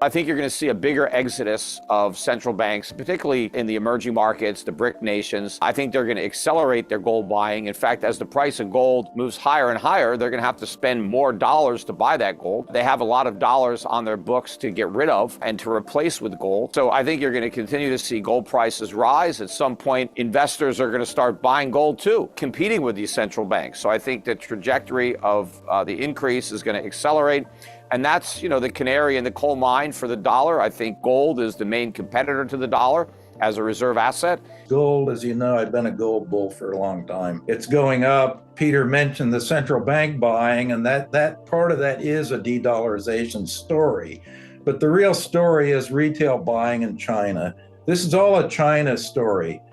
I think you're going to see a bigger exodus of central banks, particularly in the emerging markets, the BRIC nations. I think they're going to accelerate their gold buying. In fact, as the price of gold moves higher and higher, they're going to have to spend more dollars to buy that gold. They have a lot of dollars on their books to get rid of and to replace with gold. So I think you're going to continue to see gold prices rise. At some point, investors are going to start buying gold too, competing with these central banks. So I think the trajectory of the increase is going to accelerate. And that's, the canary in the coal mine for the dollar. I think gold is the main competitor to the dollar as a reserve asset. Gold, as you know, I've been a gold bull for a long time. It's going up. Peter mentioned the central bank buying, and that part of that is a de-dollarization story. But the real story is retail buying in China. This is all a China story.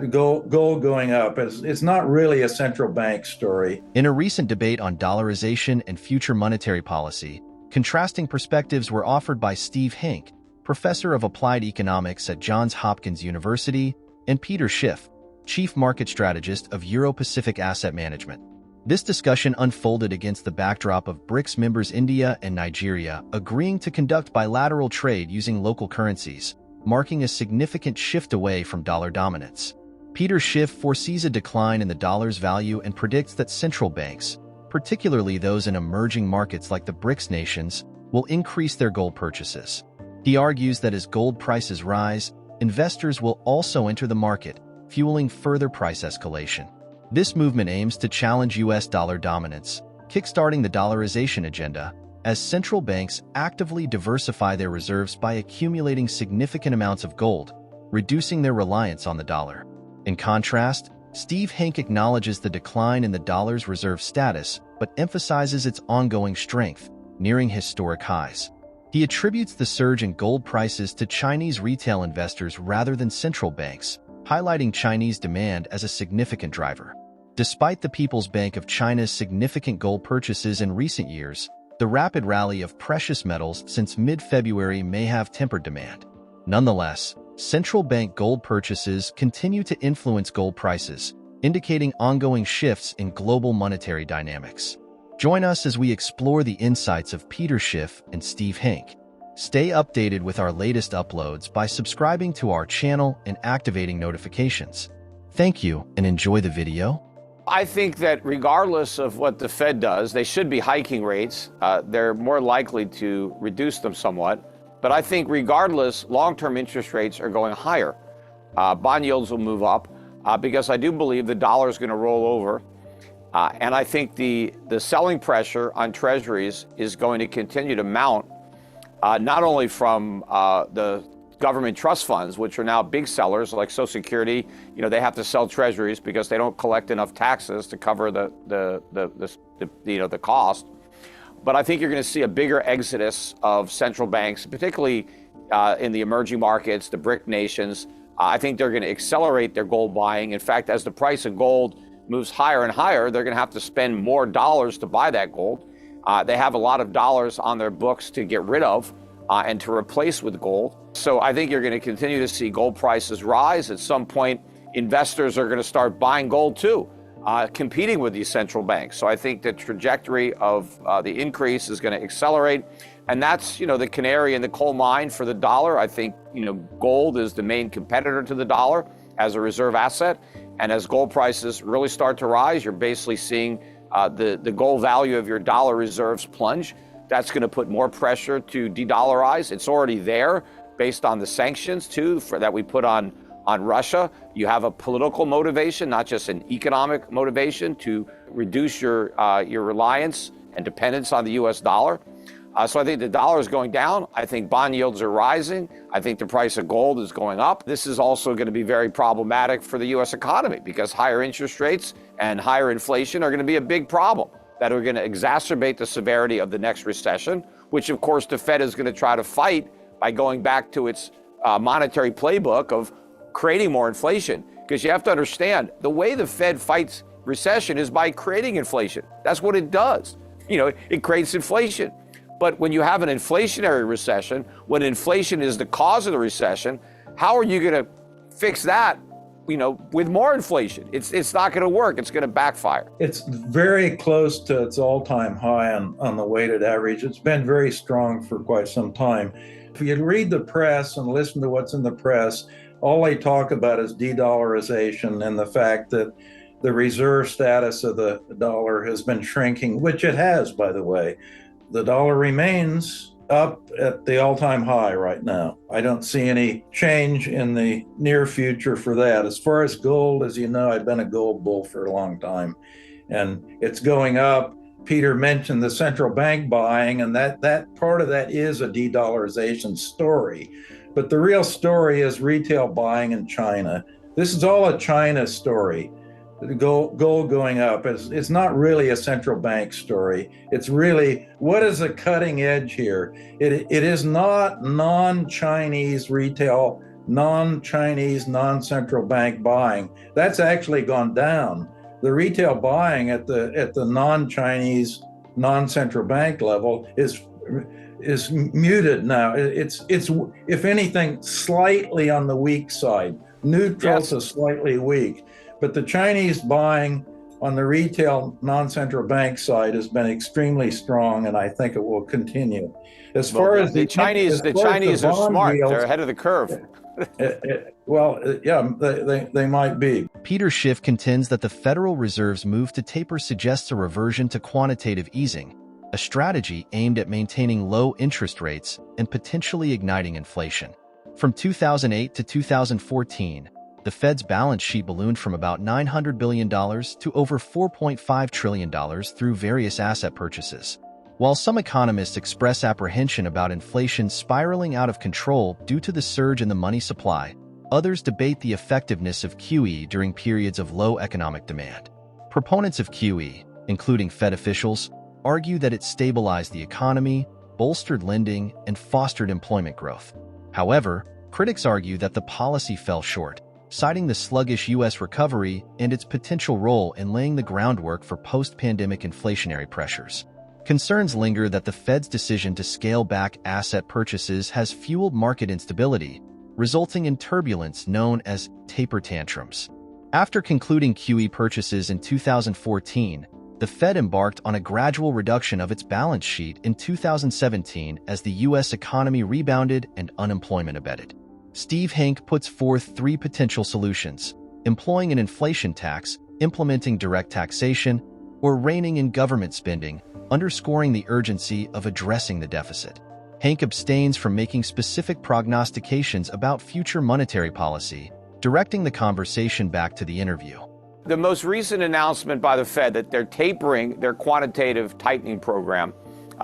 Gold going up. It's not really a central bank story. In a recent debate on dollarization and future monetary policy, contrasting perspectives were offered by SteveHanke, professor of applied economics at Johns Hopkins University, and Peter Schiff, chief market strategist of Euro-Pacific Asset Management. This discussion unfolded against the backdrop of BRICS members India and Nigeria agreeing to conduct bilateral trade using local currencies, marking a significant shift away from dollar dominance. Peter Schiff foresees a decline in the dollar's value and predicts that central banks, particularly those in emerging markets like the BRICS nations, will increase their gold purchases. He argues that as gold prices rise, investors will also enter the market, fueling further price escalation. This movement aims to challenge U.S. dollar dominance, kickstarting the dollarization agenda, as central banks actively diversify their reserves by accumulating significant amounts of gold, reducing their reliance on the dollar. In contrast, SteveHanke acknowledges the decline in the dollar's reserve status, but emphasizes its ongoing strength, nearing historic highs. He attributes the surge in gold prices to Chinese retail investors rather than central banks, highlighting Chinese demand as a significant driver. Despite the People's Bank of China's significant gold purchases in recent years, the rapid rally of precious metals since mid-February may have tempered demand. Nonetheless, central bank gold purchases continue to influence gold prices, indicating ongoing shifts in global monetary dynamics. Join us as we explore the insights of Peter Schiff and SteveHanke. Stay updated with our latest uploads by subscribing to our channel and activating notifications. Thank you and enjoy the video. I think that regardless of what the Fed does, they should be hiking rates. They're more likely to reduce them somewhat. But I think regardless, long-term interest rates are going higher. Bond yields will move up because I do believe the dollar is going to roll over. And I think the selling pressure on treasuries is going to continue to mount, not only from the government trust funds, which are now big sellers like Social Security. They have to sell treasuries because they don't collect enough taxes to cover the cost. But I think you're going to see a bigger exodus of central banks, particularly in the emerging markets, the BRIC nations. I think they're going to accelerate their gold buying. In fact, as the price of gold moves higher and higher, they're going to have to spend more dollars to buy that gold. They have a lot of dollars on their books to get rid of and to replace with gold. So I think you're going to continue to see gold prices rise. At some point, investors are going to start buying gold too, competing with these central banks. So I think the trajectory of the increase is going to accelerate. And that's, the canary in the coal mine for the dollar. I think, gold is the main competitor to the dollar as a reserve asset. And as gold prices really start to rise, you're basically seeing the gold value of your dollar reserves plunge. That's going to put more pressure to de-dollarize. It's already there based on the sanctions too that we put on Russia. You have a political motivation, not just an economic motivation, to reduce your reliance and dependence on the U.S. dollar. So I think the dollar is going down. I think bond yields are rising. I think the price of gold is going up. This is also going to be very problematic for the U.S. economy because higher interest rates and higher inflation are going to be a big problem that are going to exacerbate the severity of the next recession, which of course the Fed is going to try to fight by going back to its monetary playbook of creating more inflation. Because you have to understand, the way the Fed fights recession is by creating inflation. That's what it does. It creates inflation. But when you have an inflationary recession, when inflation is the cause of the recession, how are you going to fix that, with more inflation? It's not going to work. It's going to backfire. It's very close to its all-time high on the weighted average. It's been very strong for quite some time. If you read the press and listen to what's in the press, all they talk about is de-dollarization and the fact that the reserve status of the dollar has been shrinking, which it has, by the way. The dollar remains up at the all-time high right now. I don't see any change in the near future for that. As far as gold, as you know, I've been a gold bull for a long time, and it's going up. Peter mentioned the central bank buying, and that part of that is a de-dollarization story. But the real story is retail buying in China. This is all a China story. The gold going up. It's not really a central bank story. It's really, what is the cutting edge here? It is not non-Chinese retail, non-Chinese, non-central bank buying. That's actually gone down. The retail buying at the non-Chinese, non-central bank level is muted now. It's if anything slightly on the weak side, neutral to slightly weak. But the Chinese buying on the retail non-central bank side has been extremely strong, and I think it will continue. As far as the Chinese are smart. They're ahead of the curve. They might be. PeterSchiff contends that the Federal Reserve's move to taper suggests a reversion to quantitative easing, a strategy aimed at maintaining low interest rates and potentially igniting inflation. From 2008 to 2014, the Fed's balance sheet ballooned from about $900 billion to over $4.5 trillion through various asset purchases. While some economists express apprehension about inflation spiraling out of control due to the surge in the money supply, others debate the effectiveness of QE during periods of low economic demand. Proponents of QE, including Fed officials, argue that it stabilized the economy, bolstered lending, and fostered employment growth. However, critics argue that the policy fell short, citing the sluggish U.S. recovery and its potential role in laying the groundwork for post-pandemic inflationary pressures. Concerns linger that the Fed's decision to scale back asset purchases has fueled market instability, resulting in turbulence known as taper tantrums. After concluding QE purchases in 2014, the Fed embarked on a gradual reduction of its balance sheet in 2017 as the U.S. economy rebounded and unemployment abated. SteveHanke puts forth three potential solutions: employing an inflation tax, implementing direct taxation, or reining in government spending, underscoring the urgency of addressing the deficit. Hanke abstains from making specific prognostications about future monetary policy, directing the conversation back to the interview. The most recent announcement by the Fed that they're tapering their quantitative tightening program,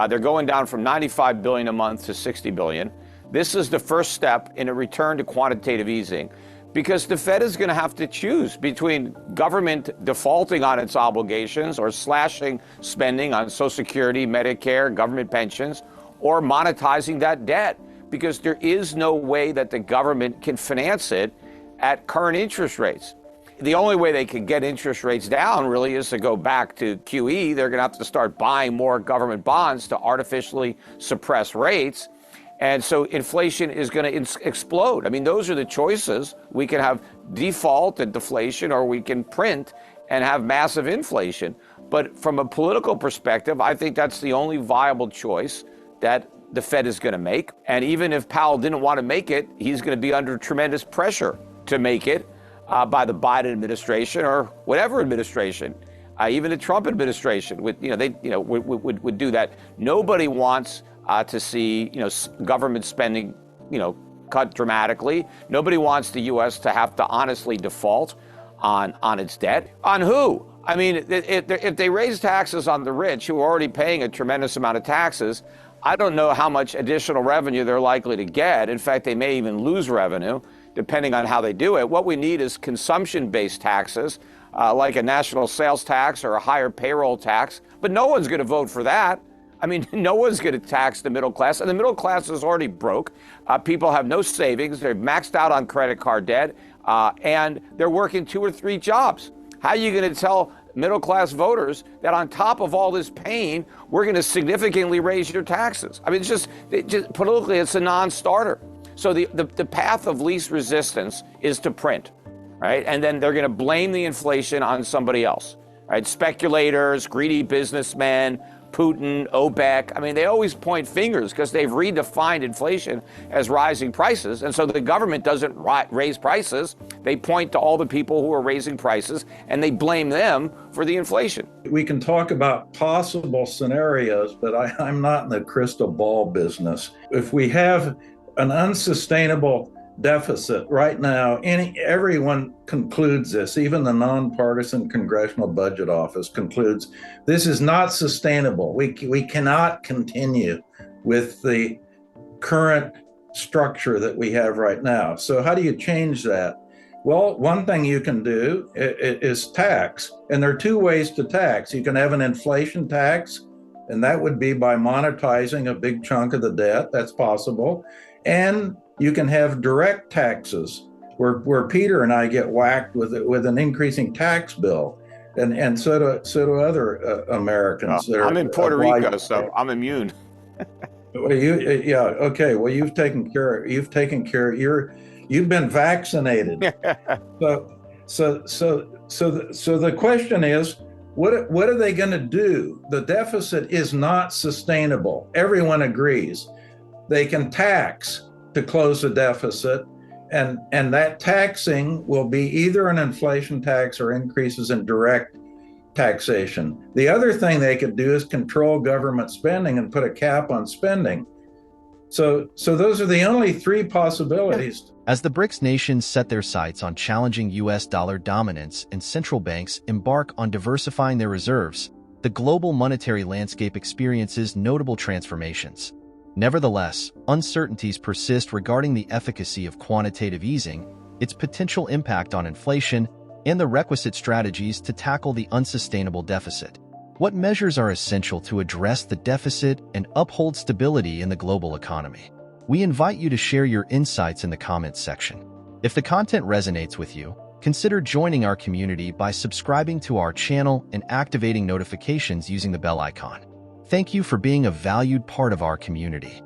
they're going down from $95 billion a month to $60 billion. This is the first step in a return to quantitative easing, because the Fed is going to have to choose between government defaulting on its obligations or slashing spending on Social Security, Medicare, government pensions, or monetizing that debt, because there is no way that the government can finance it at current interest rates. The only way they can get interest rates down really is to go back to QE. They're going to have to start buying more government bonds to artificially suppress rates. And so inflation is going to explode. I mean, those are the choices. We can have default and deflation, or we can print and have massive inflation. But from a political perspective, I think that's the only viable choice that the Fed is going to make. And even if Powell didn't want to make it, he's going to be under tremendous pressure to make it by the Biden administration or whatever administration. Even the Trump administration would do that. Nobody wants to see government spending cut dramatically. Nobody wants the U.S. to have to honestly default on its debt. On who? I mean, if they raise taxes on the rich who are already paying a tremendous amount of taxes, I don't know how much additional revenue they're likely to get. In fact, they may even lose revenue depending on how they do it. What we need is consumption-based taxes, like a national sales tax or a higher payroll tax. But no one's going to vote for that. I mean, no one's going to tax the middle class, and the middle class is already broke. People have no savings. They're maxed out on credit card debt, and they're working 2 or 3 jobs. How are you going to tell middle class voters that on top of all this pain, we're going to significantly raise your taxes? I mean, it's just politically, it's a non-starter. So the path of least resistance is to print, right? And then they're going to blame the inflation on somebody else, right? Speculators, greedy businessmen, Putin, OPEC. I mean, they always point fingers because they've redefined inflation as rising prices. And so the government doesn't raise prices. They point to all the people who are raising prices and they blame them for the inflation. We can talk about possible scenarios, but I'm not in the crystal ball business. If we have an unsustainable deficit right now, everyone concludes this, even the nonpartisan Congressional Budget Office concludes this is not sustainable. We cannot continue with the current structure that we have right now. So how do you change that? Well, one thing you can do is tax. And there are two ways to tax. You can have an inflation tax, and that would be by monetizing a big chunk of the debt. That's possible. And you can have direct taxes, where Peter and I get whacked with an increasing tax bill, and so do other Americans. I'm in Puerto Rico, so I'm immune. Well, okay. Well, you've taken care. You've been vaccinated. So the question is, what are they going to do? The deficit is not sustainable. Everyone agrees. They can tax to close the deficit, and that taxing will be either an inflation tax or increases in direct taxation. The other thing they could do is control government spending and put a cap on spending. So those are the only three possibilities. As the BRICS nations set their sights on challenging U.S. dollar dominance and central banks embark on diversifying their reserves, the global monetary landscape experiences notable transformations. Nevertheless, uncertainties persist regarding the efficacy of quantitative easing, its potential impact on inflation, and the requisite strategies to tackle the unsustainable deficit. What measures are essential to address the deficit and uphold stability in the global economy? We invite you to share your insights in the comments section. If the content resonates with you, consider joining our community by subscribing to our channel and activating notifications using the bell icon. Thank you for being a valued part of our community.